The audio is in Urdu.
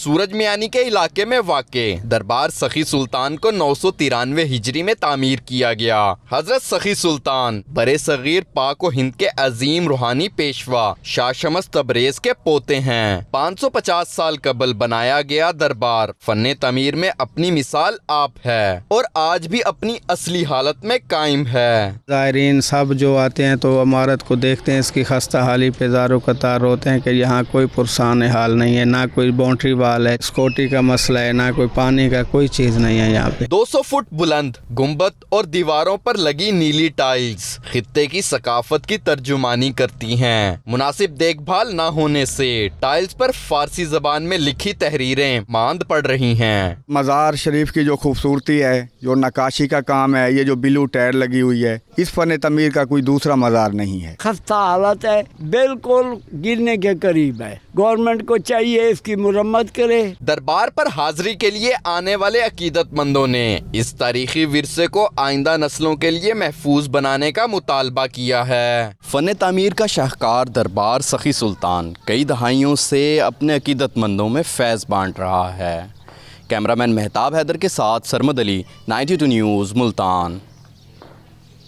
سورج میانی کے علاقے میں واقع دربار سخی سلطان کو 993 ہجری میں تعمیر کیا گیا۔ حضرت سخی سلطان برے صغیر پاک و ہند کے عظیم روحانی پیشوا شاہ شمس تبریز کے پوتے ہیں۔ 550 سال قبل بنایا گیا دربار فن تعمیر میں اپنی مثال آپ ہے اور آج بھی اپنی اصلی حالت میں قائم ہے۔ زائرین سب جو آتے ہیں تو عمارت کو دیکھتے ہیں، اس کی خستہ حالی پہ زارو قطار ہوتے ہیں کہ یہاں کوئی پرسان حال نہیں ہے، نہ کوئی باؤنڈری وال ہے، سکیورٹی کا مسئلہ ہے، نہ کوئی پانی کا کوئی چیز نہیں ہے یہاں پہ۔ 200 فٹ بلند گنبد اور دیواروں پر لگی نیلی ٹائلز خطے کی ثقافت کی ترجمانی کرتی ہیں۔ مناسب دیکھ بھال نہ ہونے سے ٹائلز پر فارسی زبان میں لکھی تحریریں ماند پڑ رہی ہیں۔ مزار شریف کی جو خوبصورتی ہے، جو نقاشی کا کام ہے، یہ جو بلو ٹائر لگی ہوئی ہے، اس فن تعمیر کا کوئی دوسرا مزار نہیں ہے۔ خستہ حالت ہے، بالکل گرنے کے قریب ہے۔ گورنمنٹ کو چاہیے اس کی مرمت کرے۔ دربار پر حاضری کے لیے آنے والے عقیدت مندوں نے اس تاریخی ورثے کو آئندہ نسلوں کے لیے محفوظ بنانے کا مطالبہ کیا ہے۔ فن تعمیر کا شاہکار دربار سخی سلطان کئی دہائیوں سے اپنے عقیدت مندوں میں فیض بانٹ رہا ہے۔ کیمرہ مین مہتاب حیدر کے ساتھ سرمد علی، 92 نیوز، ملتان۔